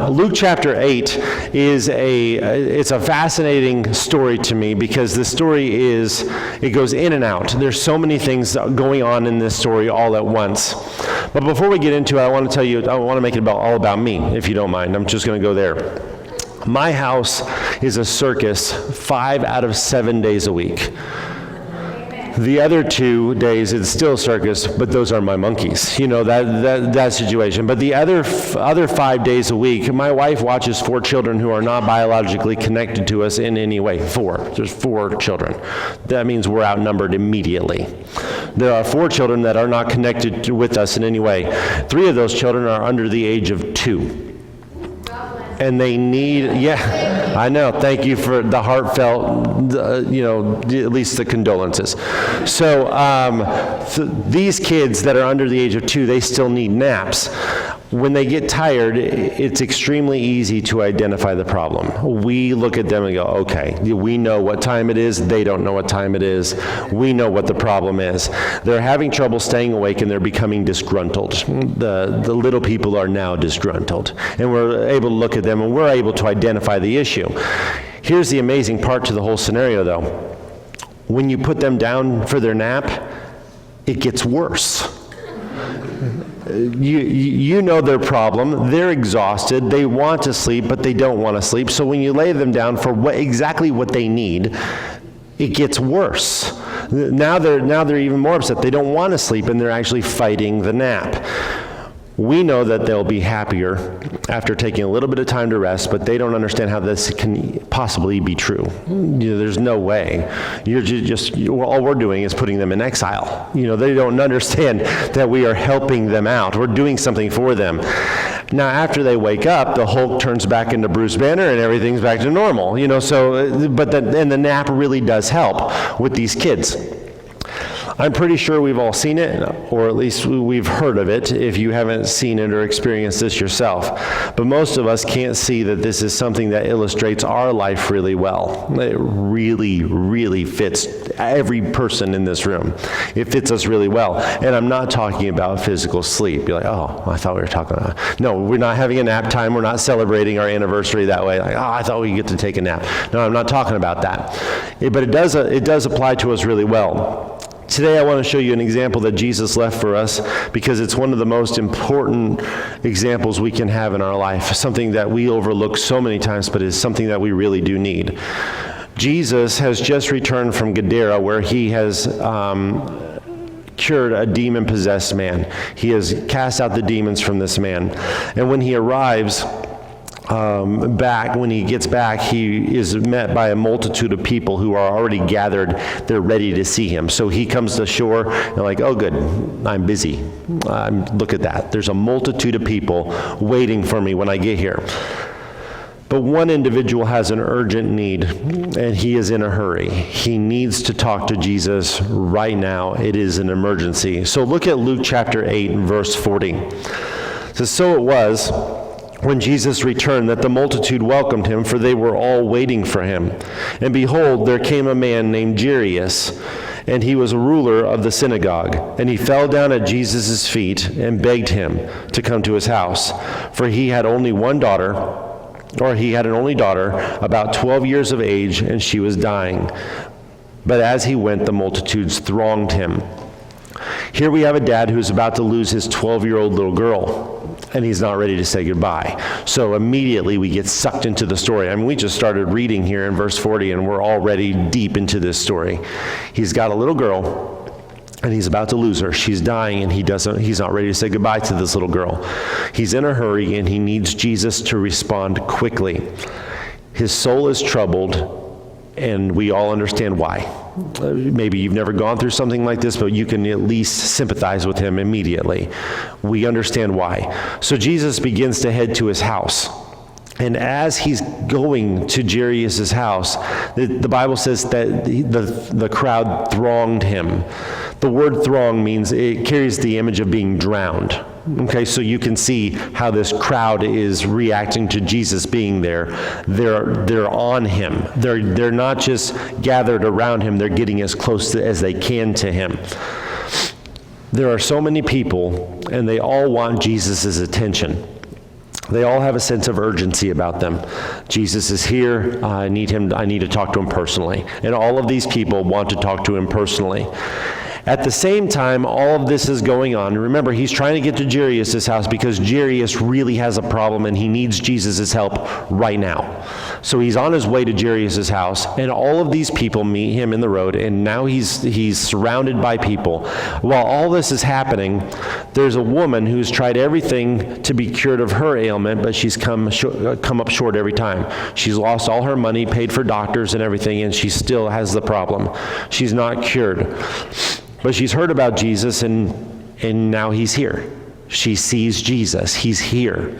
Luke chapter 8 it's a fascinating story to me because the story it goes in and out. There's so many things going on in this story all at once. But before we get into it, I want to make it all about me, if you don't mind. I'm just going to go there. My house is a circus 5 out of 7 days a week. The other 2 days, it's still a circus, but those are my monkeys. You know, that situation. But the other 5 days a week, my wife watches 4 children who are not biologically connected to us in any way. 4. There's 4 children. That means we're outnumbered immediately. There are 4 children that are not connected with us in any way. 3 of those children are under the age of 2. And they need, I know, thank you for the heartfelt, at least the condolences. So these kids that are under the age of 2, they still need naps. When they get tired, it's extremely easy to identify the problem. We look at them and go, okay, we know what time it is. They don't know what time it is. We know what the problem is. They're having trouble staying awake and they're becoming disgruntled. The little people are now disgruntled. And we're able to look at them and we're able to identify the issue. Here's the amazing part to the whole scenario though. When you put them down for their nap, it gets worse. You know their problem. They're exhausted. They want to sleep, but they don't want to sleep. So when you lay them down for exactly what they need, it gets worse. Now they're even more upset. They don't want to sleep, and they're actually fighting the nap. We know that they'll be happier after taking a little bit of time to rest, but they don't understand how this can possibly be true. There's no way. All we're doing is putting them in exile. They don't understand that we are helping them out. We're doing something for them. Now, after they wake up, the Hulk turns back into Bruce Banner and everything's back to normal. And the nap really does help with these kids. I'm pretty sure we've all seen it, or at least we've heard of it, if you haven't seen it or experienced this yourself. But most of us can't see that this is something that illustrates our life really well. It really, really fits every person in this room. It fits us really well. And I'm not talking about physical sleep. You're like, oh, I thought we were talking about... No, we're not having a nap time. We're not celebrating our anniversary that way. Like, oh, I thought we get to take a nap. No, I'm not talking about that. But it does apply to us really well. Today I want to show you an example that Jesus left for us because it's one of the most important examples we can have in our life, something that we overlook so many times, but is something that we really do need. Jesus has just returned from Gadara, where he has cured a demon-possessed man. He has cast out the demons from this man. And when he arrives when he gets back, he is met by a multitude of people who are already gathered. They're ready to see him. So he comes to shore and like, oh good, I'm busy. Look at that. There's a multitude of people waiting for me when I get here. But one individual has an urgent need, and he is in a hurry. He needs to talk to Jesus right now. It is an emergency. So look at Luke chapter 8 and verse 40. It says, so it was, when Jesus returned, that the multitude welcomed him, for they were all waiting for him. And behold, there came a man named Jairus, and he was a ruler of the synagogue. And he fell down at Jesus' feet and begged him to come to his house. For he had an only daughter, about 12 years of age, and she was dying. But as he went, the multitudes thronged him. Here we have a dad who's about to lose his 12-year-old little girl, and he's not ready to say goodbye. So immediately we get sucked into the story. I mean, we just started reading here in verse 40, and we're already deep into this story. He's got a little girl, and he's about to lose her. She's dying, and he's not ready to say goodbye to this little girl. He's in a hurry, and he needs Jesus to respond quickly. His soul is troubled, and we all understand why. Maybe you've never gone through something like this, but you can at least sympathize with him immediately. We understand why. So Jesus begins to head to his house. And as he's going to Jairus' house, the Bible says that the crowd thronged him. The word throng means it carries the image of being drowned. Okay, so you can see how this crowd is reacting to Jesus being there. They're on him. They're not just gathered around him, they're getting as close as they can to him. There are so many people, and they all want Jesus' attention. They all have a sense of urgency about them. Jesus is here. I need to talk to him personally. And all of these people want to talk to him personally. At the same time, all of this is going on. Remember, he's trying to get to Jairus' house because Jairus really has a problem and he needs Jesus' help right now. So he's on his way to Jairus' house, and all of these people meet him in the road, and now he's surrounded by people. While all this is happening, there's a woman who's tried everything to be cured of her ailment, but she's come up short every time. She's lost all her money, paid for doctors and everything, and she still has the problem. She's not cured. But she's heard about Jesus, and now he's here. She sees Jesus. He's here.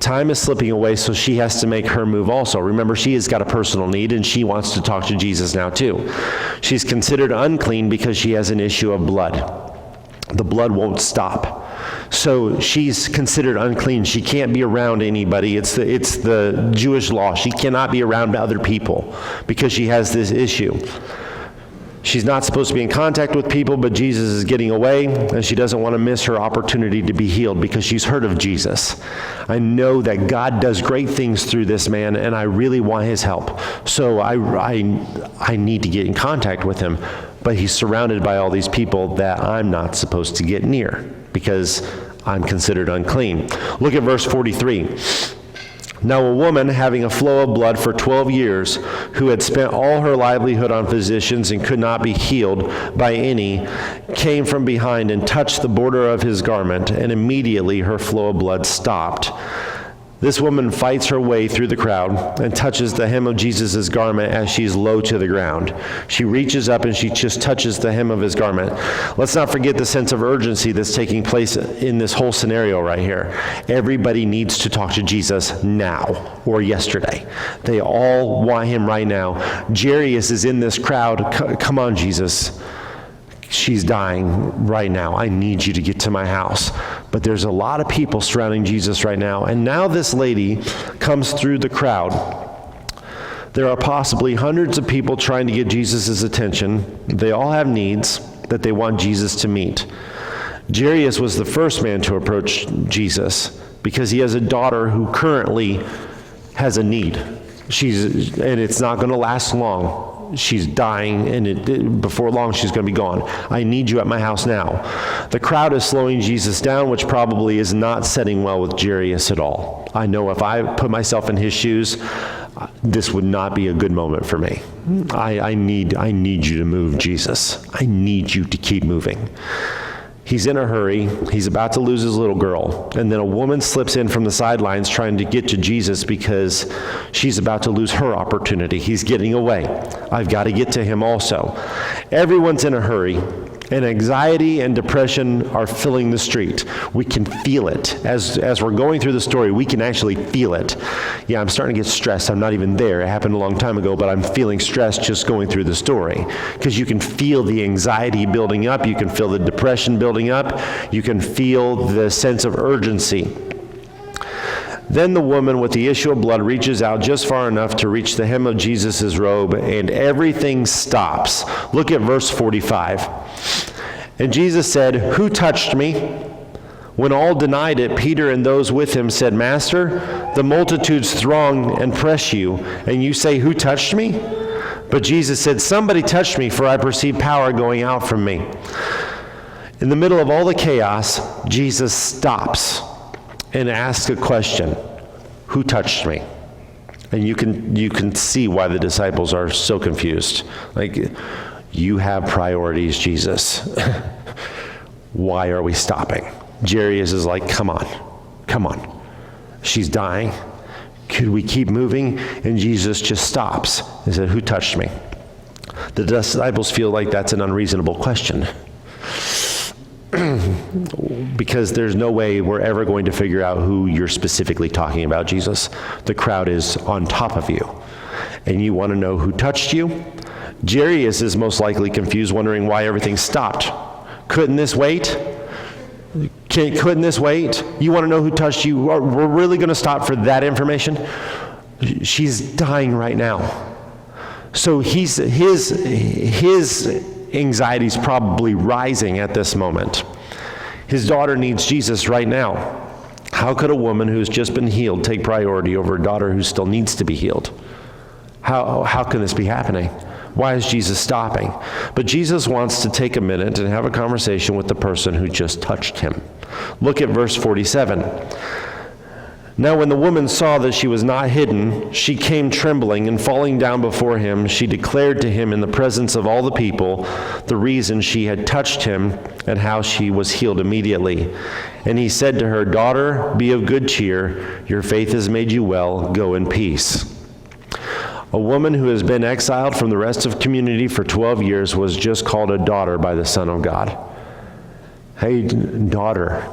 Time is slipping away, so she has to make her move also. Remember, she has got a personal need, and she wants to talk to Jesus now too. She's considered unclean because she has an issue of blood. The blood won't stop. So she's considered unclean. She can't be around anybody. It's the Jewish law. She cannot be around other people because she has this issue. She's not supposed to be in contact with people, but Jesus is getting away, and she doesn't want to miss her opportunity to be healed because she's heard of Jesus. I know that God does great things through this man, and I really want his help. So I need to get in contact with him, but he's surrounded by all these people that I'm not supposed to get near because I'm considered unclean. Look at verse 43. Now a woman having a flow of blood for 12 years, who had spent all her livelihood on physicians and could not be healed by any, came from behind and touched the border of his garment, and immediately her flow of blood stopped. This woman fights her way through the crowd and touches the hem of Jesus' garment as she's low to the ground. She reaches up and she just touches the hem of his garment. Let's not forget the sense of urgency that's taking place in this whole scenario right here. Everybody needs to talk to Jesus now or yesterday. They all want him right now. Jairus is in this crowd. Come on, Jesus. She's dying right now. I need you to get to my house. But there's a lot of people surrounding Jesus right now. And now this lady comes through the crowd. There are possibly hundreds of people trying to get Jesus' attention. They all have needs that they want Jesus to meet. Jairus was the first man to approach Jesus because he has a daughter who currently has a need. And it's not going to last long. She's dying, and before long she's going to be gone. I need you at my house now. The crowd is slowing Jesus down, which probably is not setting well with Jairus at all. I know if I put myself in his shoes, this would not be a good moment for me. I need you to move, Jesus. I need you to keep moving. He's in a hurry. He's about to lose his little girl. And then a woman slips in from the sidelines trying to get to Jesus because she's about to lose her opportunity. He's getting away. I've got to get to him also. Everyone's in a hurry. And anxiety and depression are filling the street. We can feel it. As we're going through the story, we can actually feel it. Yeah, I'm starting to get stressed. I'm not even there. It happened a long time ago, but I'm feeling stressed just going through the story. Because you can feel the anxiety building up. You can feel the depression building up. You can feel the sense of urgency. Then the woman with the issue of blood reaches out just far enough to reach the hem of Jesus' robe, and everything stops. Look at verse 45. And Jesus said, "Who touched me?" When all denied it, Peter and those with him said, "Master, the multitudes throng and press you, and you say, 'Who touched me?'" But Jesus said, "Somebody touched me, for I perceive power going out from me." In the middle of all the chaos, Jesus stops and asks a question: "Who touched me?" And you can see why the disciples are so confused. Like, you have priorities, Jesus. Why are we stopping? Jairus is like, come on. She's dying. Could we keep moving? And Jesus just stops and said, "Who touched me?" The disciples feel like that's an unreasonable question. Because there's no way we're ever going to figure out who you're specifically talking about, Jesus. The crowd is on top of you. And you want to know who touched you? Jairus is most likely confused, wondering why everything stopped. Couldn't this wait? Couldn't this wait? You want to know who touched you? We're really going to stop for that information? She's dying right now. So his anxiety is probably rising at this moment. His daughter needs Jesus right now. How could a woman who's just been healed take priority over a daughter who still needs to be healed? How can this be happening? Why is Jesus stopping? But Jesus wants to take a minute and have a conversation with the person who just touched him. Look at verse 47. Now when the woman saw that she was not hidden, she came trembling, and falling down before him, she declared to him in the presence of all the people the reason she had touched him and how she was healed immediately. And he said to her, "Daughter, be of good cheer. Your faith has made you well. Go in peace." A woman who has been exiled from the rest of community for 12 years was just called a daughter by the Son of God. Hey, daughter,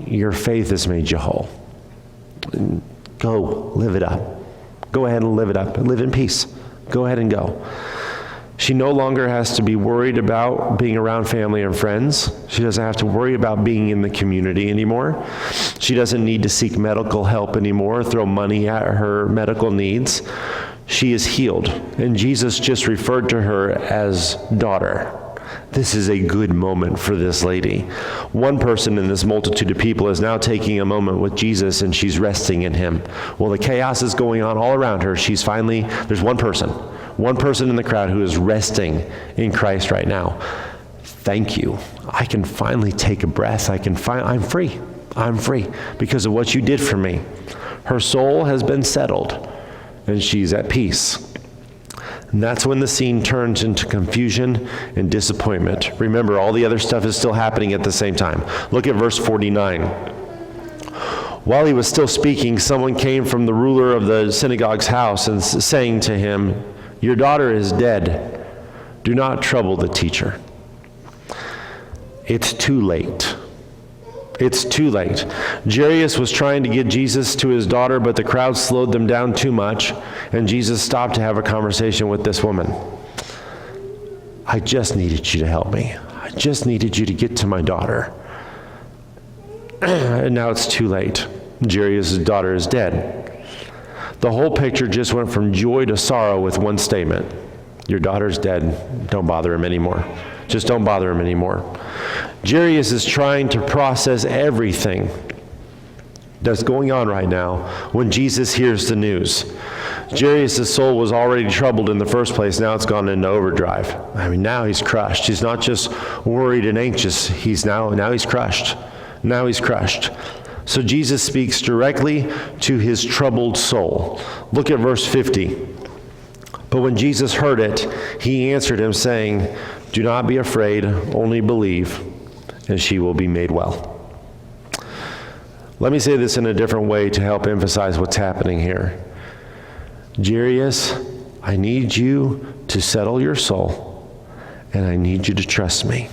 your faith has made you whole. Go, live it up. Go ahead and live it up. Live in peace. Go ahead and go. She no longer has to be worried about being around family and friends. She doesn't have to worry about being in the community anymore. She doesn't need to seek medical help anymore, throw money at her medical needs. She is healed, and Jesus just referred to her as daughter. This is a good moment for this lady. One person in this multitude of people is now taking a moment with Jesus, and she's resting in him. While the chaos is going on all around her, there's one person in the crowd who is resting in Christ right now. Thank you. I can finally take a breath. I'm free. I'm free because of what you did for me. Her soul has been settled, and she's at peace. And that's when the scene turns into confusion and disappointment. Remember, all the other stuff is still happening at the same time. Look at verse 49. While he was still speaking, someone came from the ruler of the synagogue's house and saying to him, "Your daughter is dead. Do not trouble the teacher." It's too late. It's too late. Jairus was trying to get Jesus to his daughter, but the crowd slowed them down too much, and Jesus stopped to have a conversation with this woman. I just needed you to help me. I just needed you to get to my daughter. And now it's too late. Jairus' daughter is dead. The whole picture just went from joy to sorrow with one statement. Your daughter's dead. Don't bother him anymore. Just don't bother him anymore. Jairus is trying to process everything that's going on right now when Jesus hears the news. Jairus' soul was already troubled in the first place. Now it's gone into overdrive. Now he's crushed. He's not just worried and anxious. Now he's crushed. Now he's crushed. So Jesus speaks directly to his troubled soul. Look at verse 50. But when Jesus heard it, he answered him, saying, "Do not be afraid, only believe, and she will be made well." Let me say this in a different way to help emphasize what's happening here. Jairus, I need you to settle your soul, and I need you to trust me.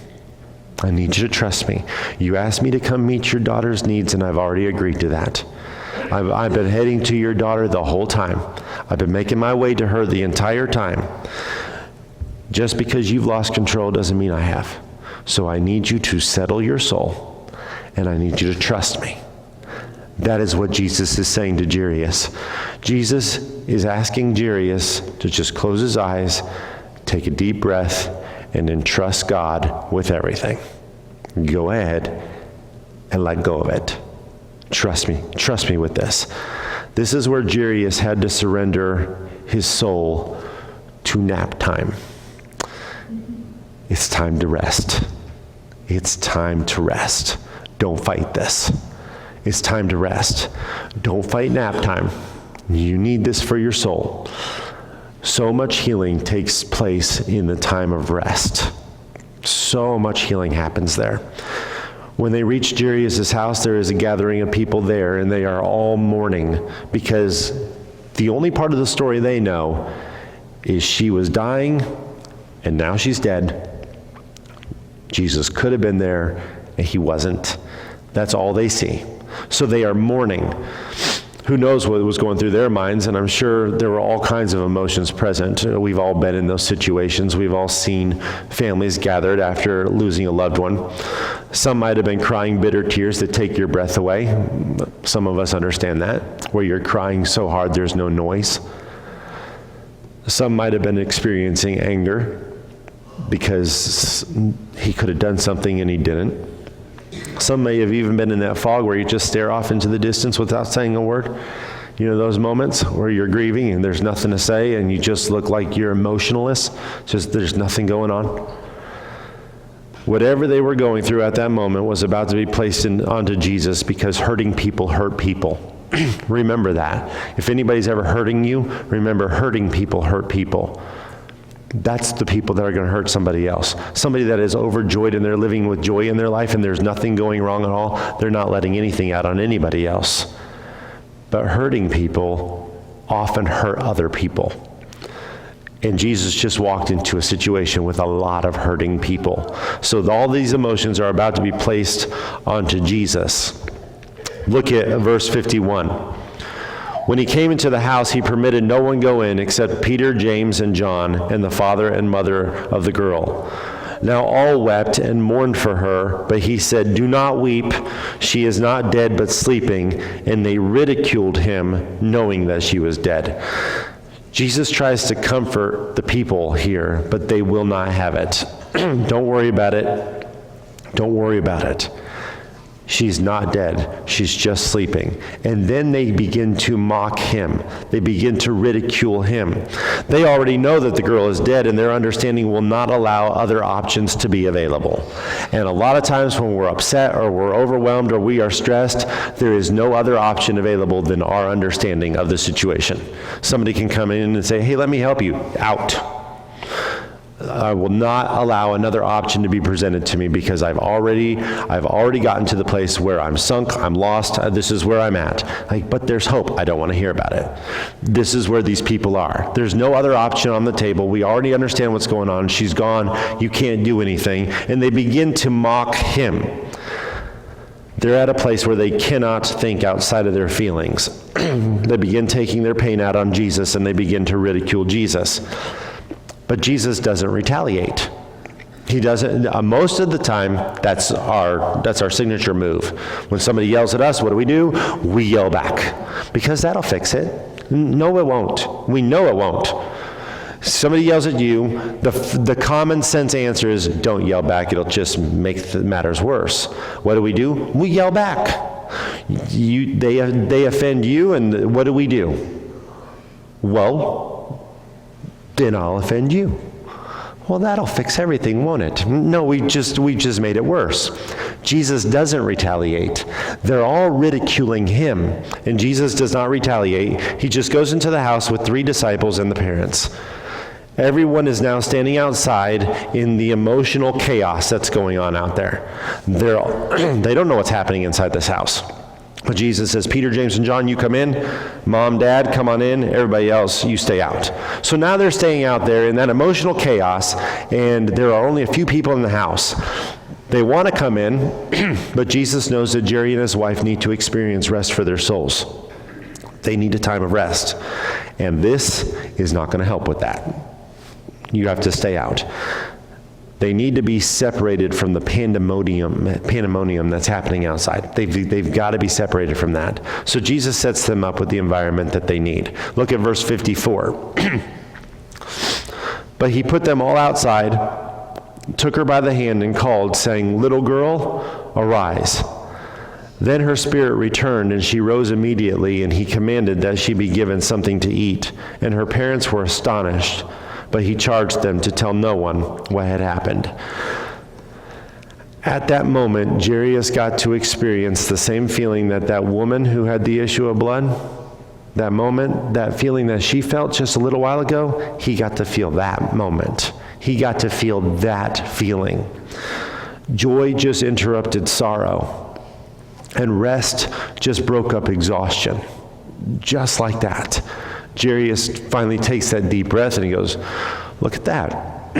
I need you to trust me. You asked me to come meet your daughter's needs, and I've already agreed to that. I've been heading to your daughter the whole time. I've been making my way to her the entire time. Just because you've lost control doesn't mean I have. So I need you to settle your soul, and I need you to trust me. That is what Jesus is saying to Jairus. Jesus is asking Jairus to just close his eyes, take a deep breath, and then trust God with everything. Go ahead and let go of it. Trust me with this. This is where Jairus had to surrender his soul to nap time. It's time to rest. It's time to rest. Don't fight this. It's time to rest. Don't fight nap time. You need this for your soul. So much healing takes place in the time of rest. So much healing happens there. When they reach Jairus' house, there is a gathering of people there, and they are all mourning because the only part of the story they know is she was dying, and now she's dead. Jesus could have been there, and he wasn't. That's all they see. So they are mourning. Who knows what was going through their minds, and I'm sure there were all kinds of emotions present. We've all been in those situations. We've all seen families gathered after losing a loved one. Some might have been crying bitter tears that take your breath away. Some of us understand that, where you're crying so hard there's no noise. Some might have been experiencing anger because he could have done something and he didn't. Some may have even been in that fog where you just stare off into the distance without saying a word. You know, those moments where you're grieving and there's nothing to say and you just look like you're emotionless, just there's nothing going on. Whatever they were going through at that moment was about to be placed onto Jesus, because hurting people hurt people. Remember that. If anybody's ever hurting you, remember, hurting people hurt people. That's the people that are going to hurt somebody else. Somebody that is overjoyed and they're living with joy in their life and there's nothing going wrong at all, they're not letting anything out on anybody else. But hurting people often hurt other people. And Jesus just walked into a situation with a lot of hurting people. So all these emotions are about to be placed onto Jesus. Look at verse 51. When he came into the house, he permitted no one go in except Peter, James, and John, and the father and mother of the girl. Now all wept and mourned for her, but he said, "Do not weep. She is not dead, but sleeping." And they ridiculed him, knowing that she was dead. Jesus tries to comfort the people here, but they will not have it. Don't worry about it. Don't worry about it. She's not dead. She's just sleeping. And then they begin to mock him. They begin to ridicule him. They already know that the girl is dead, and their understanding will not allow other options to be available. And a lot of times when we're upset or we're overwhelmed or we are stressed, there is no other option available than our understanding of the situation. Somebody can come in and say, "Hey, let me help you." Out. I will not allow another option to be presented to me, because I've already gotten to the place where I'm sunk, I'm lost, this is where I'm at. But there's hope. I don't want to hear about it. This is where these people are. There's no other option on the table. We already understand what's going on. She's gone. You can't do anything. And they begin to mock him. They're at a place where they cannot think outside of their feelings. They begin taking their pain out on Jesus, and they begin to ridicule Jesus. But Jesus doesn't retaliate. He doesn't. Most of the time, that's our signature move. When somebody yells at us, what do? We yell back, because that'll fix it. No, it won't. We know it won't. Somebody yells at you, the common sense answer is, don't yell back. It'll just make the matters worse. What do? We yell back. They offend you, and what do? Well, then I'll offend you. Well, that'll fix everything, won't it? No, we just made it worse. Jesus doesn't retaliate. They're all ridiculing him, and Jesus does not retaliate. He just goes into the house with 3 disciples and the parents. Everyone is now standing outside in the emotional chaos that's going on out there. They don't know what's happening inside this house. But Jesus says, "Peter, James, and John, you come in. Mom, Dad, come on in. Everybody else, you stay out." So now they're staying out there in that emotional chaos, and there are only a few people in the house. They want to come in, but Jesus knows that Jerry and his wife need to experience rest for their souls. They need a time of rest. And this is not going to help with that. You have to stay out. They need to be separated from the pandemonium that's happening outside. They've got to be separated from that. So Jesus sets them up with the environment that they need. Look at verse 54. But he put them all outside, took her by the hand and called, saying, "Little girl, arise." Then her spirit returned, and she rose immediately, and he commanded that she be given something to eat. And her parents were astonished. But he charged them to tell no one what had happened. At that moment, Jairus got to experience the same feeling that woman who had the issue of blood, that moment, that feeling that she felt just a little while ago, he got to feel that moment. He got to feel that feeling. Joy just interrupted sorrow, and rest just broke up exhaustion. Just like that. Jairus finally takes that deep breath and he goes, "Look at that.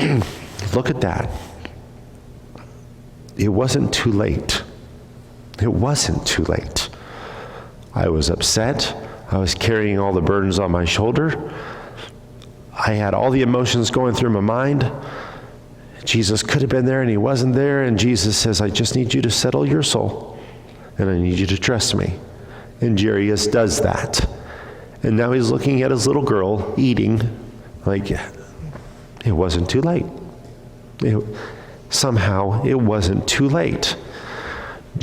Look at that. It wasn't too late. It wasn't too late. I was upset. I was carrying all the burdens on my shoulder. I had all the emotions going through my mind. Jesus could have been there and he wasn't there. And Jesus says, I just need you to settle your soul. And I need you to trust me." And Jairus does that. And now he's looking at his little girl eating, like, it wasn't too late. Somehow it wasn't too late.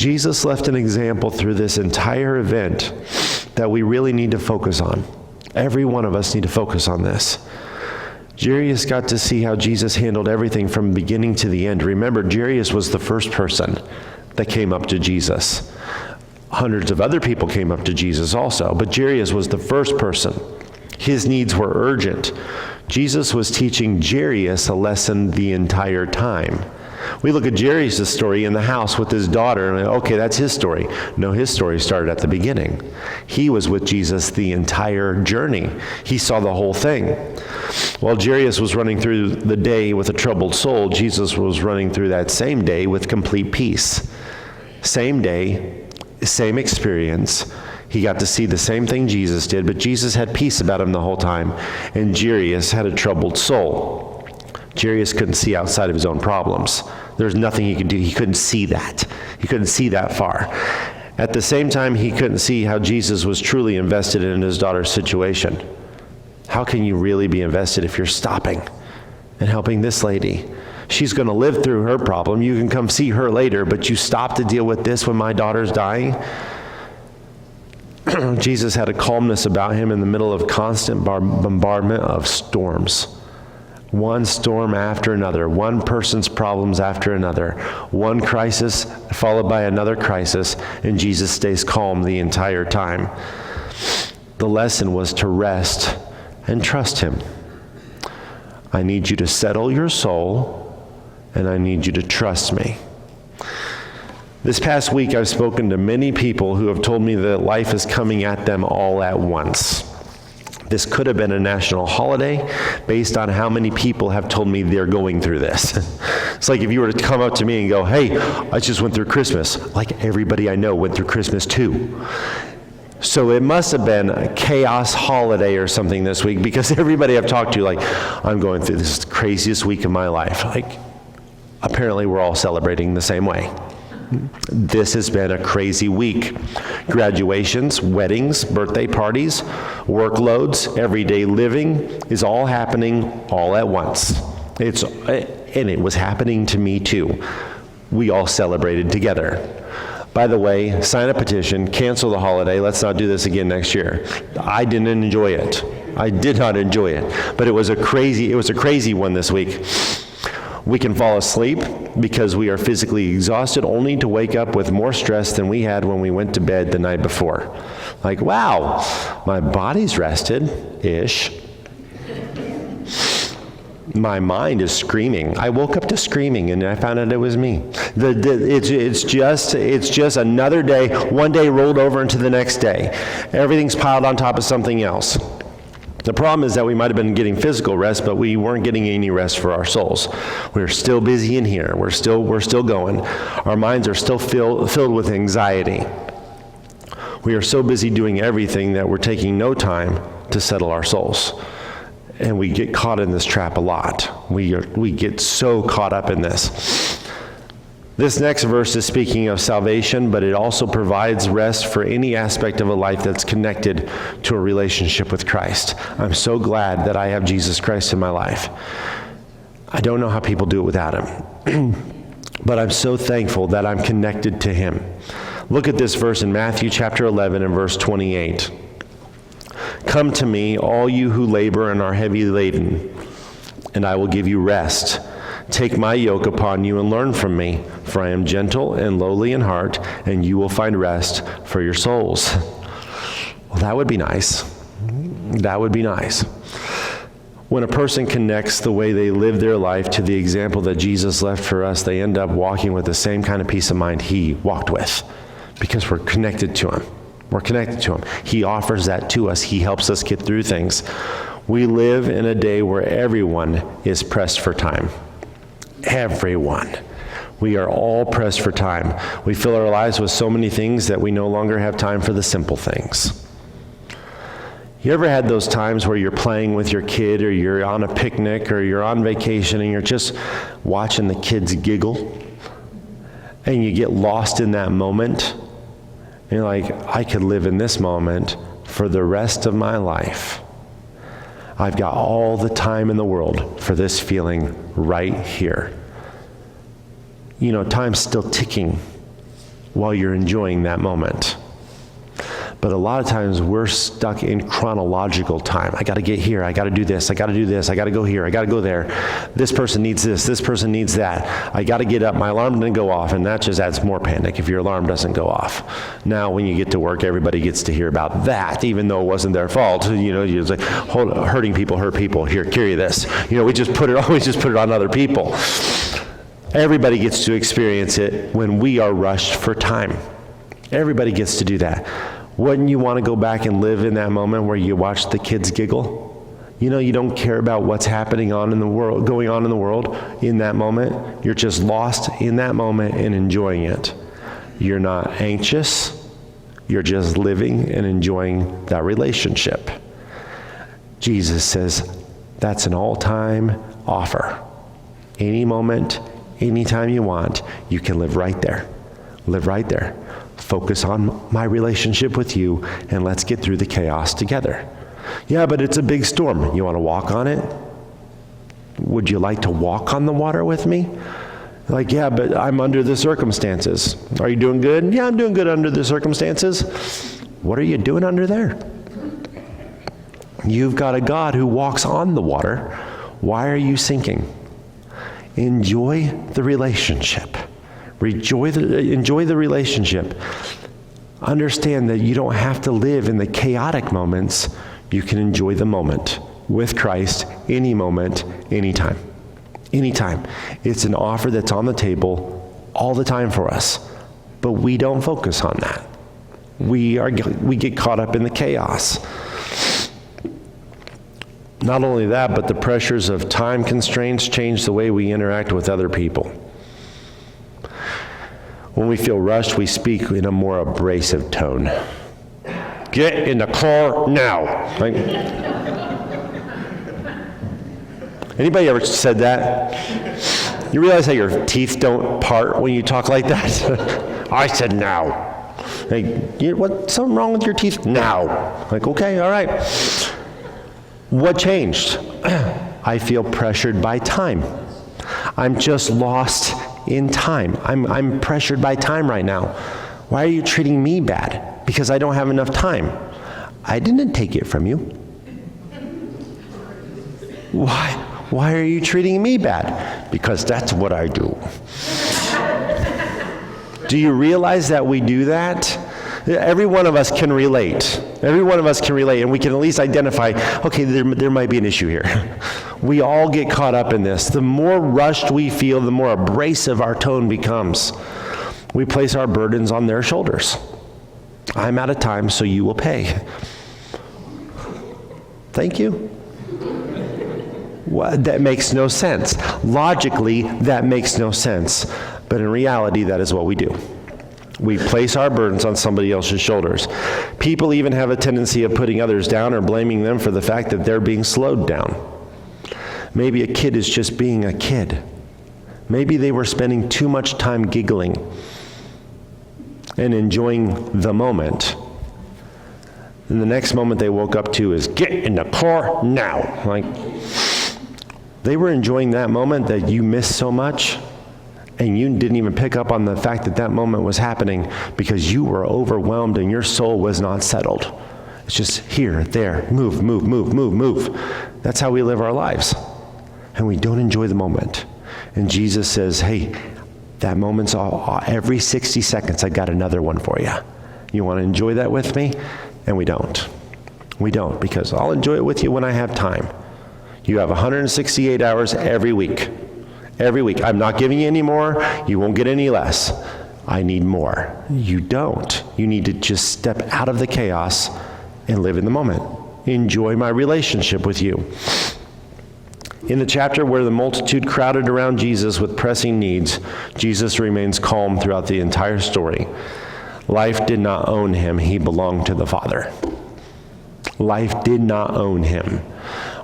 Jesus left an example through this entire event that we really need to focus on. Every one of us need to focus on this. Jairus got to see how Jesus handled everything from beginning to the end. Remember, Jairus was the first person that came up to Jesus. Hundreds of other people came up to Jesus also, but Jairus was the first person. His needs were urgent. Jesus was teaching Jairus a lesson the entire time. We look at Jairus' story in the house with his daughter, and okay, that's his story. No, his story started at the beginning. He was with Jesus the entire journey. He saw the whole thing. While Jairus was running through the day with a troubled soul, Jesus was running through that same day with complete peace. Same day, same experience. He got to see the same thing Jesus did, but Jesus had peace about him the whole time, and Jairus had a troubled soul. Jairus couldn't see outside of his own problems. There's nothing he could do. He couldn't see that. He couldn't see that far. At the same time, he couldn't see how Jesus was truly invested in his daughter's situation. How can you really be invested if you're stopping and helping this lady? She's going to live through her problem. You can come see her later, but you stop to deal with this when my daughter's dying? Jesus had a calmness about him in the middle of constant bombardment of storms. One storm after another, one person's problems after another, one crisis followed by another crisis, and Jesus stays calm the entire time. The lesson was to rest and trust him. I need you to settle your soul, and I need you to trust me. This past week, I've spoken to many people who have told me that life is coming at them all at once. This could have been a national holiday based on how many people have told me they're going through this. It's like if you were to come up to me and go, hey, I just went through Christmas. Like everybody I know went through Christmas too. So it must have been a chaos holiday or something this week, because everybody I've talked to, like, I'm going through this craziest week of my life. Like, apparently we're all celebrating the same way. This has been a crazy week. Graduations, weddings, birthday parties, workloads, everyday living is all happening all at once. And it was happening to me too. We all celebrated together. By the way, sign a petition, cancel the holiday, let's not do this again next year. I didn't enjoy it. I did not enjoy it. But it was a crazy one this week. We can fall asleep because we are physically exhausted, only to wake up with more stress than we had when we went to bed the night before. Like, wow, my body's rested-ish. My mind is screaming. I woke up to screaming, and I found out it was me. It's just another day, one day rolled over into the next day. Everything's piled on top of something else. The problem is that we might have been getting physical rest, but we weren't getting any rest for our souls. We're still busy in here. We're still going. Our minds are still filled with anxiety. We are so busy doing everything that we're taking no time to settle our souls. And we get caught in this trap a lot. We get so caught up in this. This next verse is speaking of salvation, but it also provides rest for any aspect of a life that's connected to a relationship with Christ. I'm so glad that I have Jesus Christ in my life. I don't know how people do it without him, but I'm so thankful that I'm connected to him. Look at this verse in Matthew chapter 11 and verse 28. Come to me, all you who labor and are heavy laden, and I will give you rest. Take my yoke upon you and learn from me, for I am gentle and lowly in heart, and you will find rest for your souls. Well, that would be nice. That would be nice. When a person connects the way they live their life to the example that Jesus left for us, they end up walking with the same kind of peace of mind he walked with, because we're connected to him. We're connected to him. He offers that to us. He helps us get through things. We live in a day where everyone is pressed for time. Everyone. We are all pressed for time. We fill our lives with so many things that we no longer have time for the simple things. You ever had those times where you're playing with your kid, or you're on a picnic, or you're on vacation, and you're just watching the kids giggle, and you get lost in that moment? And you're like, I could live in this moment for the rest of my life. I've got all the time in the world for this feeling right here. You know, time's still ticking while you're enjoying that moment. But a lot of times we're stuck in chronological time. I got to get here. I got to do this. I got to do this. I got to go here. I got to go there. This person needs this. This person needs that. I got to get up. My alarm didn't go off, and that just adds more panic if your alarm doesn't go off. Now, when you get to work, everybody gets to hear about that, even though it wasn't their fault. You're like, hurting people hurt people. Here, carry this. We just put it on other people. Everybody gets to experience it when we are rushed for time. Everybody gets to do that. Wouldn't you want to go back and live in that moment where you watch the kids giggle? You don't care about what's going on in the world in that moment. You're just lost in that moment and enjoying it. You're not anxious. You're just living and enjoying that relationship. Jesus says that's an all-time offer. Any moment, anytime you want, you can live right there. Live right there. Focus on my relationship with you, and let's get through the chaos together. Yeah, but it's a big storm. You want to walk on it? Would you like to walk on the water with me? Like, yeah, but I'm under the circumstances. Are you doing good? Yeah, I'm doing good under the circumstances. What are you doing under there? You've got a God who walks on the water. Why are you sinking? Enjoy the relationship. Enjoy the relationship. Understand that you don't have to live in the chaotic moments. You can enjoy the moment with Christ, any moment, anytime. Anytime. It's an offer that's on the table all the time for us. But we don't focus on that. We get caught up in the chaos. Not only that, but the pressures of time constraints change the way we interact with other people. When we feel rushed, we speak in a more abrasive tone. Get in the car now. Right? Anybody ever said that? You realize how your teeth don't part when you talk like that? I said now. Like, what's something wrong with your teeth? Now. Like, okay, all right. What changed? I feel pressured by time. I'm just lost in time. I'm pressured by time right now. Why are you treating me bad? Because I don't have enough time. I didn't take it from you. Why are you treating me bad? Because that's what I do. Do you realize that we do that? Every one of us can relate. Every one of us can relate, and we can at least identify, okay, there might be an issue here. We all get caught up in this. The more rushed we feel, the more abrasive our tone becomes. We place our burdens on their shoulders. I'm out of time, so you will pay. Thank you. Well, that makes no sense. Logically, that makes no sense. But in reality, that is what we do. We place our burdens on somebody else's shoulders. People even have a tendency of putting others down or blaming them for the fact that they're being slowed down. Maybe a kid is just being a kid. Maybe they were spending too much time giggling and enjoying the moment. And the next moment they woke up to is, get in the car now. Like, they were enjoying that moment that you missed so much. And you didn't even pick up on the fact that that moment was happening because you were overwhelmed and your soul was not settled. It's just here, there, move, move, move, move, move. That's how we live our lives. And we don't enjoy the moment. And Jesus says, hey, that moment's every 60 seconds, I got another one for you. You want to enjoy that with me? And we don't. We don't, because I'll enjoy it with you when I have time. You have 168 hours every week. Every week. I'm not giving you any more. You won't get any less. I need more. You don't. You need to just step out of the chaos and live in the moment. Enjoy my relationship with you. In the chapter where the multitude crowded around Jesus with pressing needs, Jesus remains calm throughout the entire story. Life did not own him. He belonged to the Father. Life did not own him.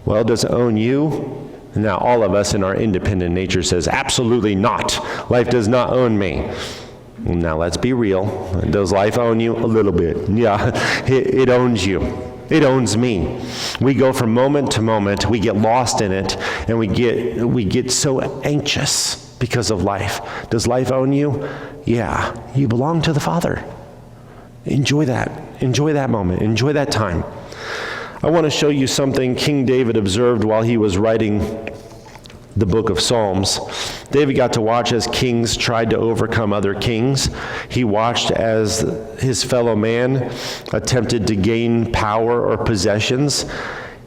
Well, does it own you? Now, all of us in our independent nature says, absolutely not. Life does not own me. Now, let's be real. Does life own you? A little bit. Yeah, it owns you. It owns me. We go from moment to moment. We get lost in it, and we get so anxious. because of life. Does life own you? Yeah. You belong to the Father. Enjoy that. Enjoy that moment. Enjoy that time. I want to show you something King David observed while he was writing the book of Psalms. David got to watch as kings tried to overcome other kings. He watched as his fellow man attempted to gain power or possessions.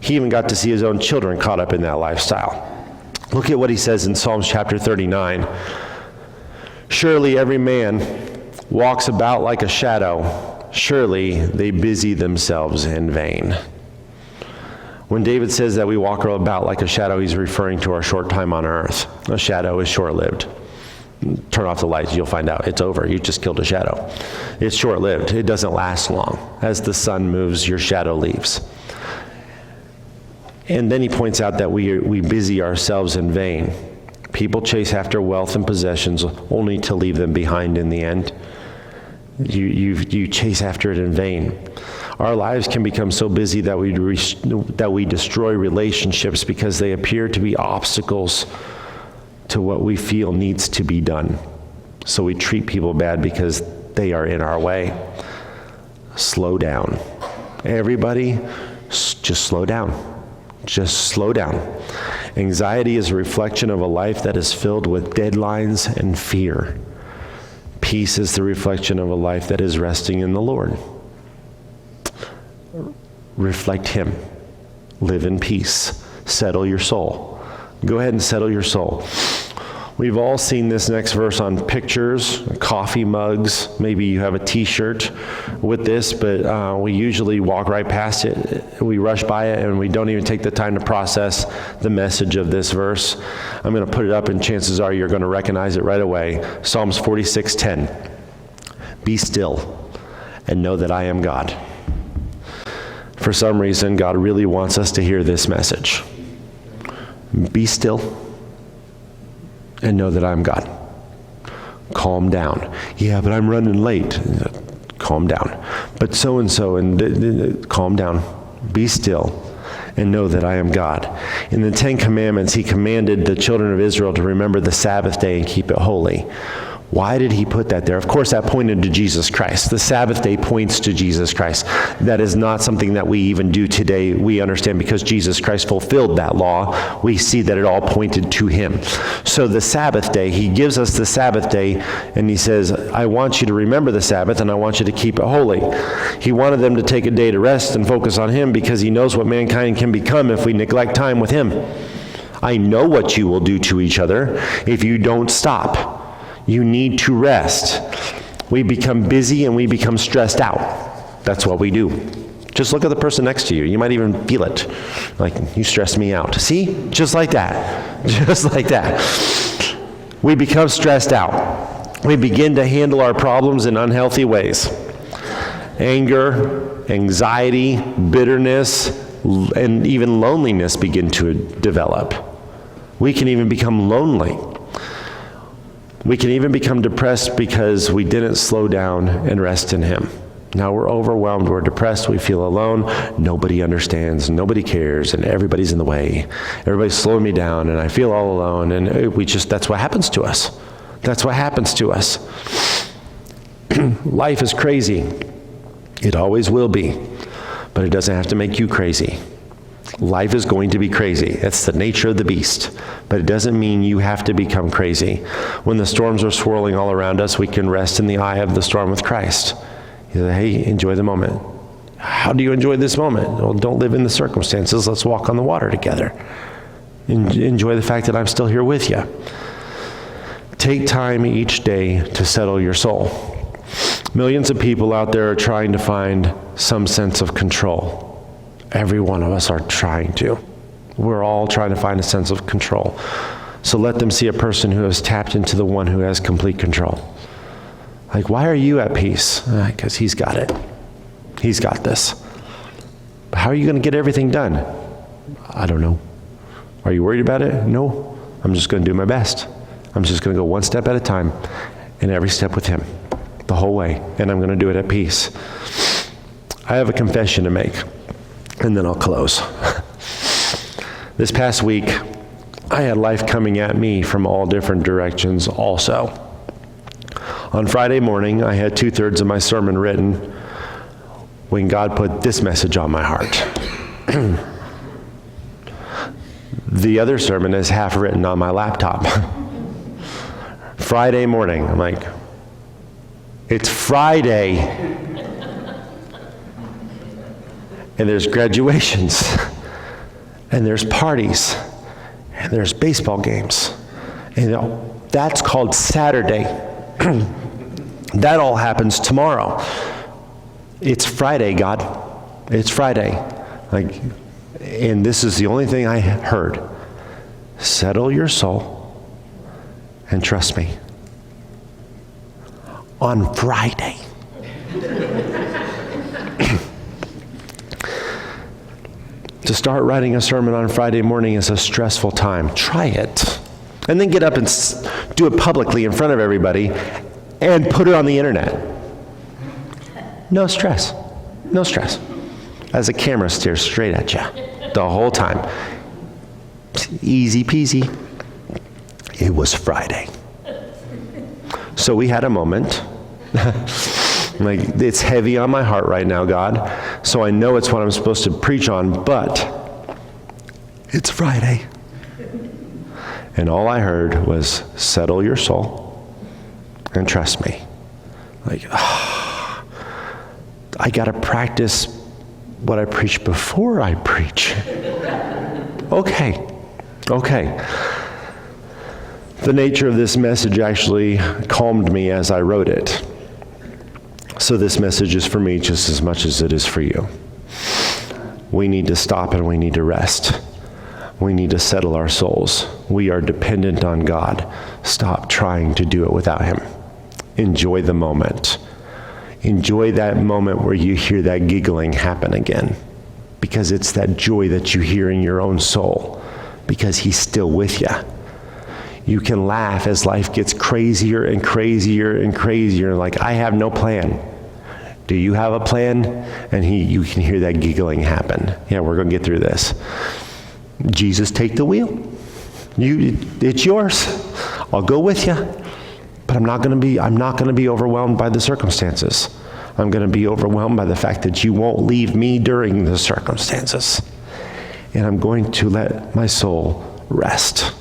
He even got to see his own children caught up in that lifestyle. Look at what he says in Psalms chapter 39. Surely every man walks about like a shadow. Surely they busy themselves in vain. When David says that we walk about like a shadow, he's referring to our short time on earth. A shadow is short-lived. Turn off the lights, you'll find out it's over. You just killed a shadow. It's short-lived. It doesn't last long. As the sun moves, your shadow leaves. And then he points out that we busy ourselves in vain. People chase after wealth and possessions only to leave them behind in the end. You chase after it in vain. Our lives can become so busy that we destroy relationships because they appear to be obstacles to what we feel needs to be done. So we treat people bad because they are in our way. Slow down. Everybody, just slow down. Just slow down. Anxiety is a reflection of a life that is filled with deadlines and fear. Peace is the reflection of a life that is resting in the Lord. Reflect Him. Live in peace. Settle your soul. Go ahead and settle your soul. We've all seen this next verse on pictures, coffee mugs. Maybe you have a t-shirt with this, but we usually walk right past it. We rush by it, and we don't even take the time to process the message of this verse. I'm going to put it up, and chances are you're going to recognize it right away. Psalms 46:10. Be still and know that I am God. For some reason, God really wants us to hear this message. Be still and know that I'm God. Calm down. Yeah, but I'm running late. Calm down. But so-and-so, and calm down. Be still and know that I am God. In the 10 Commandments, He commanded the children of Israel to remember the Sabbath day and keep it holy. Why did He put that there? Of course, that pointed to Jesus Christ. The Sabbath day points to Jesus Christ. That is not something that we even do today. We understand because Jesus Christ fulfilled that law. We see that it all pointed to Him. So the Sabbath day, He gives us the Sabbath day, and He says, I want you to remember the Sabbath, and I want you to keep it holy. He wanted them to take a day to rest and focus on Him because He knows what mankind can become if we neglect time with Him. I know what you will do to each other if you don't stop. You need to rest. We become busy and we become stressed out. That's what we do. Just look at the person next to you. You might even feel it. Like, you stress me out. See? Just like that. Just like that. We become stressed out. We begin to handle our problems in unhealthy ways. Anger, anxiety, bitterness, and even loneliness begin to develop. We can even become lonely. We can even become depressed because we didn't slow down and rest in Him. Now we're overwhelmed, we're depressed, we feel alone, nobody understands, nobody cares, and everybody's in the way. Everybody's slowing me down, and I feel all alone, and that's what happens to us. That's what happens to us. Life is crazy. It always will be, but it doesn't have to make you crazy. Life is going to be crazy. That's the nature of the beast. But it doesn't mean you have to become crazy. When the storms are swirling all around us, we can rest in the eye of the storm with Christ. You say, hey, enjoy the moment. How do you enjoy this moment? Well, don't live in the circumstances. Let's walk on the water together. Enjoy the fact that I'm still here with you. Take time each day to settle your soul. Millions of people out there are trying to find some sense of control. Every one of us are trying to. We're all trying to find a sense of control. So let them see a person who has tapped into the one who has complete control. Like, why are you at peace? Because He's got it. He's got this. But how are you going to get everything done? I don't know. Are you worried about it? No. I'm just going to do my best. I'm just going to go one step at a time, and every step with Him, the whole way. And I'm going to do it at peace. I have a confession to make. And then I'll close. This past week, I had life coming at me from all different directions also. On Friday morning, I had 2/3 of my sermon written when God put this message on my heart. The other sermon is half written on my laptop. Friday morning, I'm like, it's Friday. And there's graduations, and there's parties, and there's baseball games. And that's called Saturday. That all happens tomorrow. It's Friday, God. It's Friday. And this is the only thing I heard. Settle your soul and trust me. On Friday. To start writing a sermon on Friday morning is a stressful time. Try it. And then get up and do it publicly in front of everybody and put it on the internet. No stress. No stress. As the camera stares straight at you the whole time. Easy peasy. It was Friday. So we had a moment. It's heavy on my heart right now, God. So I know it's what I'm supposed to preach on, but it's Friday. And all I heard was, settle your soul and trust me. I got to practice what I preach before I preach. Okay. The nature of this message actually calmed me as I wrote it. So this message is for me just as much as it is for you. We need to stop and we need to rest. We need to settle our souls. We are dependent on God. Stop trying to do it without Him. Enjoy the moment. Enjoy that moment where you hear that giggling happen again. Because it's that joy that you hear in your own soul. Because He's still with you. You can laugh as life gets crazier and crazier and crazier. Like, I have no plan. Do you have a plan? And you can hear that giggling happen. Yeah, we're going to get through this. Jesus, take the wheel. It's yours. I'll go with you. But I'm not going to be overwhelmed by the circumstances. I'm going to be overwhelmed by the fact that you won't leave me during the circumstances. And I'm going to let my soul rest.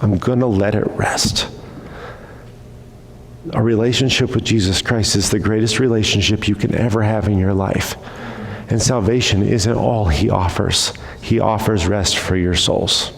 I'm going to let it rest. A relationship with Jesus Christ is the greatest relationship you can ever have in your life. And salvation isn't all He offers. He offers rest for your souls.